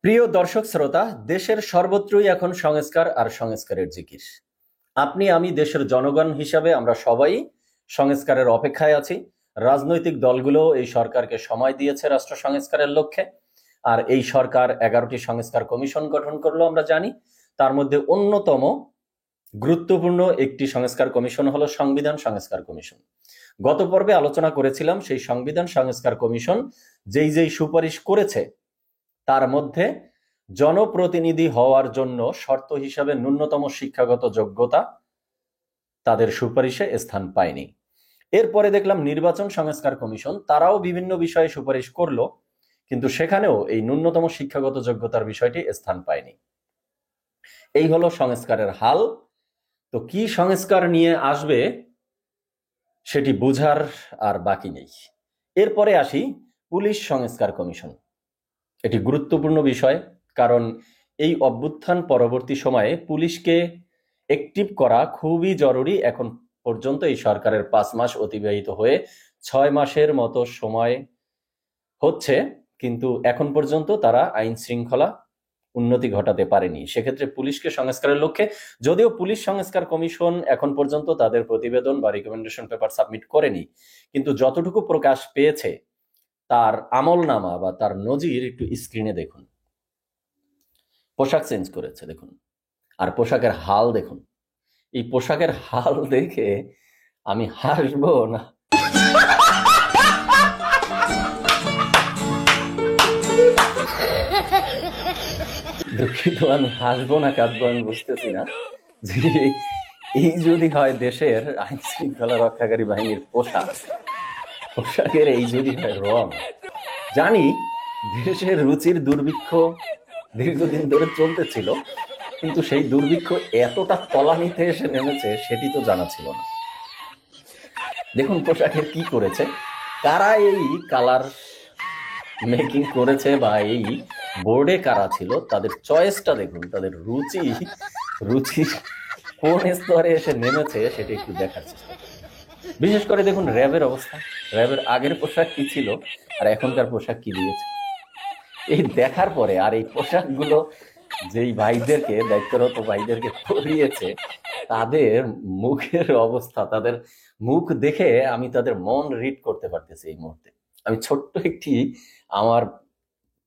প্রিয় দর্শক শ্রোতা, দেশের সর্বত্রই এখন সংস্কার আর সংস্কারের জিকির। আপনি আমি দেশের জনগণ হিসাবে আমরা সবাই সংস্কারের অপেক্ষায় আছি। রাজনৈতিক দলগুলো এই সরকারকে সময় দিয়েছে রাষ্ট্র সংস্কারের লক্ষ্যে। আর এই সরকার 11টি সংস্কার কমিশন গঠন করলো আমরা জানি। তার মধ্যে অন্যতম গুরুত্বপূর্ণ একটি সংস্কার কমিশন হলো সংবিধান সংস্কার কমিশন। গত পর্বে আলোচনা করেছিলাম সেই সংবিধান সংস্কার কমিশন যেই সুপারিশ করেছে তার মধ্যে জনপ্রতিনিধি হওয়ার জন্য শর্ত হিসাবে ন্যূনতম শিক্ষাগত যোগ্যতা তাদের সুপারিশে স্থান পায়নি। এরপরে দেখলাম নির্বাচন সংস্কার কমিশন, তারাও বিভিন্ন বিষয়ে সুপারিশ করলো, কিন্তু সেখানেও এই ন্যূনতম শিক্ষাগত যোগ্যতার বিষয়টি স্থান পায়নি। এই হলো সংস্কারের হাল। তো কি সংস্কার নিয়ে আসবে সেটি বুঝার আর বাকি নেই। এরপরে আসি পুলিশ সংস্কার কমিশন। এটি গুরুত্বপূর্ণ বিষয়, কারণ এই অভ্যুত্থান পরবর্তী সময়ে পুলিশকে অ্যাক্টিভ করা খুবই জরুরি। এখন পর্যন্ত এই সরকারের 5 মাস অতিবাহিত হয়ে 6 মাসের মতো সময় হচ্ছে, কিন্তু এখন পর্যন্ত তারা আইন শৃঙ্খলা উন্নতি ঘটাতে পারেনি। সেক্ষেত্রে পুলিশকে সংস্কারের লক্ষ্যে, যদিও পুলিশ সংস্কার কমিশন এখন পর্যন্ত তাদের প্রতিবেদন বা রিকমেন্ডেশন পেপার সাবমিট করেনি, কিন্তু যতটুকু প্রকাশ পেয়েছে তার আমলনামা বা তার নজির একটু স্ক্রিনে দেখুন। পোশাক চেঞ্জ করেছে দেখুন, আর পোশাকের হাল দেখুন। এই পোশাকের হাল দেখে আমি হাসবো না দুঃখিত, আমি হাসবো না কাঁদবো আমি বুঝতেছি না। যে এই যদি হয় দেশের আইন শৃঙ্খলা রক্ষাকারী বাহিনীর পোশাকের এই যদি হয় রং, জানি দেশের রুচির দুর্ভিক্ষ দীর্ঘদিন ধরে চলতেছিল, কিন্তু সেই দুর্ভিক্ষ এতটা তলানিতে এসে নেমেছে সেটি তো জানা ছিল না। দেখুন পোশাকের কি করেছে, কারা এই কালার মেকিং করেছে বা এই বোর্ডে কারা ছিল, তাদের চয়েসটা দেখুন, তাদের রুচি কোন স্তরে এসে নেমেছে সেটা একটু দেখার চেষ্টা করুন। বিশেষ করে দেখুন র্যাবের অবস্থা, র্যাবের আগের পোশাক কি ছিল আর এখনকার পোশাক কি দিয়েছে। এই দেখার পরে আর এই পোশাকগুলো যেই ভাইদেরকে, দায়িত্বরত ভাইদেরকে পরিয়েছে, তাদের মুখের অবস্থা, তাদের মুখ দেখে আমি তাদের মন রিড করতে পারতেছি এই মুহূর্তে। আমি ছোট্ট একটি আমার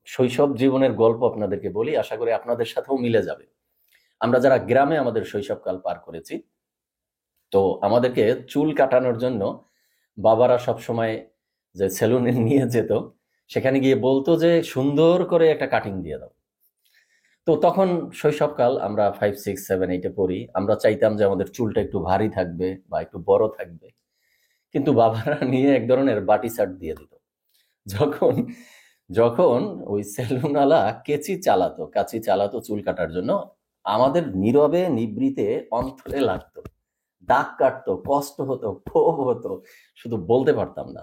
শৈশব জীবনের গল্প আপনাদেরকে বলি, আশা করি আপনাদের সাথেও মিলে যাবে। আমরা যারা গ্রামে আমাদের শৈশবকাল পার করেছি, তো আমাদেরকে চুল কাটানোর জন্য বাবারা সব সময় যে সেলুনে নিয়ে যেত, সেখানে গিয়ে বলতো যে সুন্দর করে একটা কাটিং দিয়ে দাও। তো তখন শৈশবকাল, আমরা 5, 6, 7, 8-এ পড়ি, আমরা চাইতাম যে আমাদের চুলটা একটু ভারী থাকবে বা একটু বড় থাকবে, কিন্তু বাবারা নিয়ে এক ধরনের বাটি শার্ট দিয়ে দিত। যখন যখন ওই সেলুনওয়ালা কাঁচি চালাতো চুল কাটার জন্য, আমাদের নীরবে নিবৃতে অন্তরে লাগতো, দাগ কাটতো, কষ্ট হতো, ক্ষোভ হতো, শুধু বলতে পারতাম না।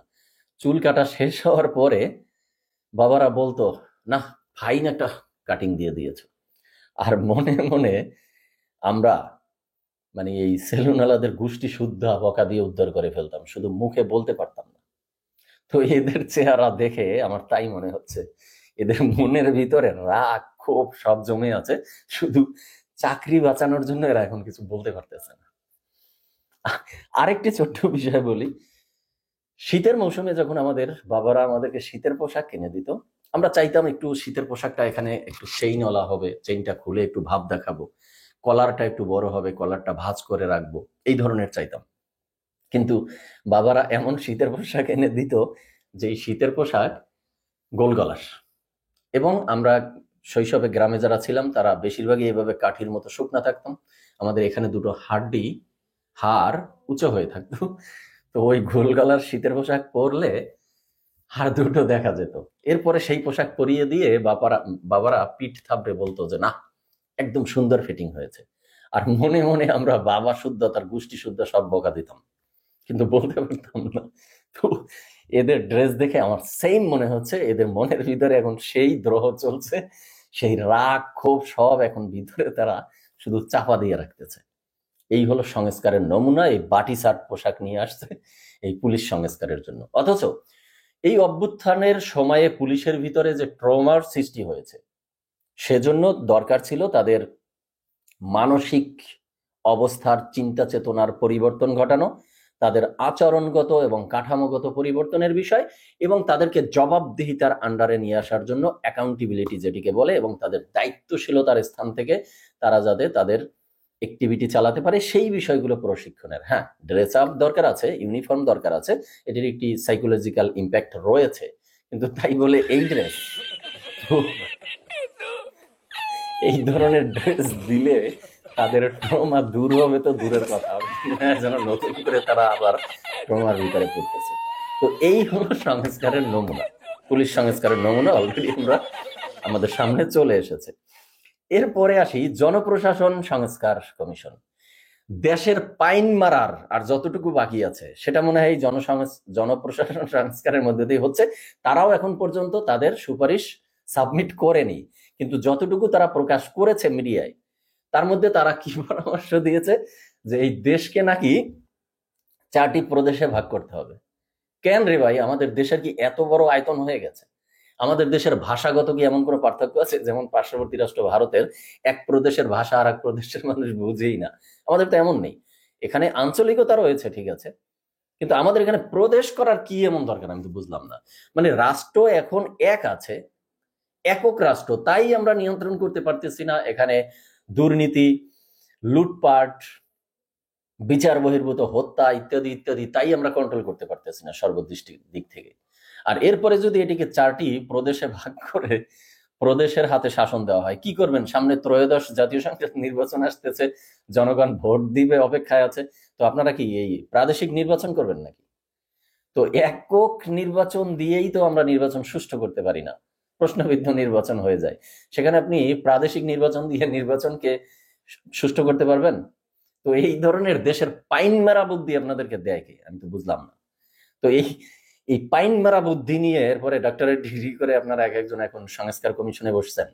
চুল কাটা শেষ হওয়ার পরে বাবারা বলতো, না ফাইন একটা কাটিং দিয়ে দিয়েছো। আর মনে মনে আমরা মানে এই সেলুনওয়ালাদের গোষ্ঠী শুদ্ধ বকা দিয়ে উদ্ধার করে ফেলতাম, শুধু মুখে বলতে পারতাম না। তো এদের চেহারা দেখে আমার তাই মনে হচ্ছে, এদের মনের ভিতরে রাগ ক্ষোভ সব জমে আছে, শুধু চাকরি বাঁচানোর জন্য এরা এখন কিছু বলতে পারতেছে না। আরেকটি ছোট্ট বিষয় বলি, শীতের মৌসুমে যখন আমাদের বাবারা আমাদেরকে শীতের পোশাক কিনে দিত, আমরা চাইতাম একটু শীতের পোশাকটা এখানে একটু চেইনওয়ালা হবে, চেইনটা খুলে একটু ভাব দেখাবো, কলারটা একটু বড় হবে, কলারটা ভাঁজ করে রাখবো, এই ধরনের চাইতাম। কিন্তু বাবারা এমন শীতের পোশাক এনে দিত যে শীতের পোশাক গোল গলার। এবং আমরা শৈশবে গ্রামে যারা ছিলাম তারা বেশিরভাগই এভাবে কাঠির মতো শুকনা থাকতাম, আমাদের এখানে দুটো হাড় উঁচু হয়ে থাকতো। তো ওই গোল গলার শীতের পোশাক পরলে হাড় দুটো দেখা যেত। এরপরে সেই পোশাক পরিয়ে দিয়ে বাবারা পিঠ থাপড়ে বলতো যে না, একদম সুন্দর ফিটিং হয়েছে। আর মনে মনে আমরা বাবা শুদ্ধ তার গোষ্ঠী শুদ্ধ সব বকা দিতাম, কিন্তু বলতে পারতাম না। তো এদের ড্রেস দেখে আমার সেম মনে হচ্ছে এদের মনের ভিতরে এখন সেই দ্রোহ চলছে, সেই রাগ ক্ষোভ সব এখন ভিতরে তারা শুধু চাপা দিয়ে রাখতেছে। এই হলো সংস্কারের নমুনা, এই বাটি শার্ট পোশাক নিয়ে আসছে এই পুলিশ সংস্কারের জন্য। অথচ এই অভ্যুত্থানের সময়ে পুলিশের ভিতরে যে ট্রমার সৃষ্টি হয়েছে সেজন্য দরকার ছিল তাদের মানসিক অবস্থার চিন্তা চেতনার পরিবর্তন ঘটানো, তাদের আচরণগত এবং কাঠামোগত পরিবর্তনের বিষয়, এবং তাদেরকে জবাবদিহিতার আন্ডারে নিয়ে আসার জন্য অ্যাকাউন্টেবিলিটি যেটিকে বলে, এবং তাদের দায়িত্বশীলতার স্থান থেকে তারা যাতে তাদের অ্যাক্টিভিটি চালাতে পারে সেই বিষয়গুলো প্রশিক্ষণের। হ্যাঁ, ড্রেস আপ দরকার আছে, ইউনিফর্ম দরকার আছে, এটির একটি সাইকোলজিক্যাল ইম্প্যাক্ট রয়েছে, কিন্তু তাই বলে এই ড্রেস, এই ধরনের ড্রেস দিলে তাদের ট্রমা দূর হবে তো দূরের কথা, যেন নতুন করে তারা আবার ট্রমার ভিতরে পড়তেছে। তো এই হলো সংস্কারের নমুনা, পুলিশ সংস্কারের নমুনা অলরেডি আমরা আমাদের সামনে চলে এসেছে। এরপরে আসি জনপ্রশাসন সংস্কার কমিশন। দেশের পাইন মারার আর যতটুকু বাকি আছে সেটা মনে হয় জনপ্রশাসন সংস্কারের মধ্যে দিয়ে হচ্ছে। তারাও এখন পর্যন্ত তাদের সুপারিশ সাবমিট করেনি, কিন্তু যতটুকু তারা প্রকাশ করেছে মিডিয়ায়, তার মধ্যে তারা কি পরামর্শ দিয়েছে যে এই দেশকে নাকি 4টি প্রদেশে ভাগ করতে হবে। কেন রে ভাই, আমাদের দেশের কি এত বড় আয়তন হয়ে গেছে? আমাদের দেশের ভাষাগত কি এমন কোনো পার্থক্য আছে? যেমন পার্শ্ববর্তী রাষ্ট্র ভারতের এক প্রদেশের ভাষা আর এক প্রদেশের মানুষ বুঝেই না, আমাদের তো এমন নেই। এখানে আঞ্চলিকতা রয়েছে ঠিক আছে, কিন্তু আমাদের এখানে প্রদেশ করার কি এমন দরকার আমি তো বুঝলাম না। মানে রাষ্ট্র এখন এক আছে, একক রাষ্ট্র, তাই আমরা নিয়ন্ত্রণ করতে পারতেছি না। এখানে দুর্নীতি, লুটপাট, বিচার বহির্ভূত হত্যা ইত্যাদি ইত্যাদি, তাই আমরা কন্ট্রোল করতে পারতেছি না সর্বদৃষ্টি দিক থেকে। আর এরপরে যদি এটিকে 4টি প্রদেশে ভাগ করে প্রদেশের হাতে শাসন দেওয়া হয়, কি করবেন? সামনে ত্রয়োদশ জাতীয় সংসদ নির্বাচন আসতেছে, জনগণ ভোট দিবে অপেক্ষায় আছে, তো আপনারা কি এই প্রাদেশিক নির্বাচন করবেন নাকি? তো একক নির্বাচন দিয়েই তো আমরা নির্বাচন সুষ্ঠু করতে পারি না, প্রশ্নবিদ্ধ নির্বাচন হয়ে যায়। সেখানে আপনি প্রাদেশিক নির্বাচন দিয়ে নির্বাচনকে সুষ্ঠু করতে পারবেন? তো এই ধরনের দেশের পাইন মারা বুদ্ধি আপনাদেরকে দেয় কে, আমি তো বুঝলাম না। তো এই পাইন মারা বুদ্ধি নিয়ে এরপরে ডক্টরেট ডিগ্রি করে আপনারা এক একজন এখন সংস্কার কমিশনে বসছেন।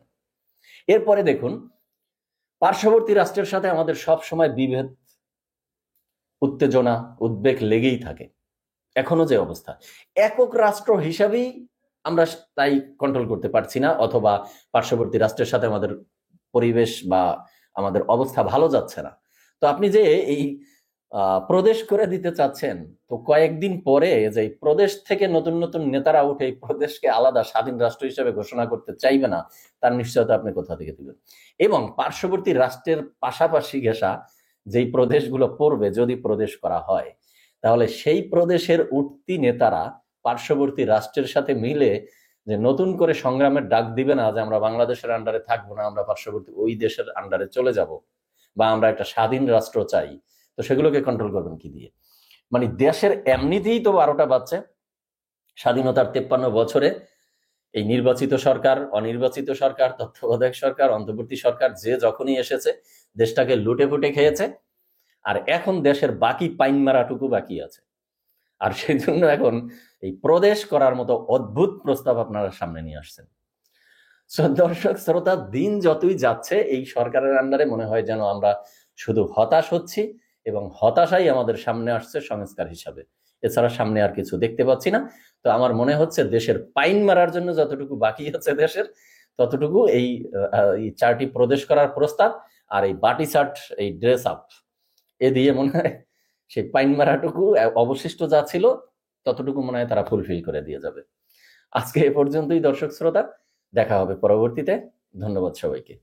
এরপরে দেখুন, পার্শ্ববর্তী রাষ্ট্রের সাথে আমাদের সব সময় বিভেদ, উত্তেজনা, উদ্বেগ লেগেই থাকে। এখনো যে অবস্থা, একক রাষ্ট্র হিসাবেই আমরা তাই কন্ট্রোল করতে পারছি না, অথবা পার্শ্ববর্তী রাষ্ট্রের সাথে আমাদের পরিবেশ বা আমাদের অবস্থা ভালো যাচ্ছে না। তো আপনি যে এই প্রদেশ করে দিতে চাচ্ছেন, তো কয়েকদিন পরে যে প্রদেশ থেকে নতুন নতুন নেতারা উঠে এই প্রদেশকে আলাদা স্বাধীন রাষ্ট্র হিসেবে ঘোষণা করতে চাইবে না, তার নিশ্চয়তা আপনি কোথা থেকে দিবেন? এবং পার্শ্ববর্তী রাষ্ট্রের পাশাপাশি ঘেঁষা যেই প্রদেশগুলো পড়বে, যদি প্রদেশ করা হয়, তাহলে সেই প্রদেশের উঠতি নেতারা পার্শ্ববর্তী রাষ্ট্রের সাথে মিলে যে নতুন করে সংগ্রামের ডাক দিবে না যে আমরা বাংলাদেশের আন্ডারে থাকবো না, আমরা পার্শ্ববর্তী ওই দেশের আন্ডারে চলে যাব, বা আমরা একটা স্বাধীন রাষ্ট্র চাই। তো সেগুলোকে কন্ট্রোল করবেন কি দিয়ে? মানে দেশের এমনিতেই তো 12টা বাজছে। স্বাধীনতার 53 বছরে এই নির্বাচিত সরকার, অনির্বাচিত সরকার, তত্ত্বাবধায়ক সরকার, অন্তর্বর্তী সরকার যে যখনই এসেছে দেশটাকে লুটে ফুটে খেয়েছে, আর এখন দেশের বাকি পাইন মারাটুকু বাকি আছে। আর সেই জন্য এখন এই প্রদেশ করার মতো অদ্ভুত প্রস্তাব আপনারা সামনে নিয়ে আসছেন। দর্শক শ্রোতা, দিন যতই যাচ্ছে এই সরকারের আন্ডারে মনে হয় যেন আমরা শুধু হতাশ হচ্ছি, এবং হতাশাই আমাদের সামনে আসছে সংস্কার হিসাবে, এছাড়া সামনে আর কিছু দেখতে পাচ্ছি না। তো আমার মনে হচ্ছে দেশের পাইন মারার জন্য যতটুকু বাকি আছে দেশের, ততটুকু এই 4টি প্রদেশ করার প্রস্তাব আর এই বাটি শার্ট, এই ড্রেস আপ, এ দিয়ে মনে হয় সেই পাইন মারাটুকু অবশিষ্ট যা ছিল ততটুকু মনে হয় তারা ফুলফিল করে দিয়ে যাবে। আজকে এ পর্যন্তই দর্শক শ্রোতা, দেখা হবে পরবর্তীতে। ধন্যবাদ সবাইকে।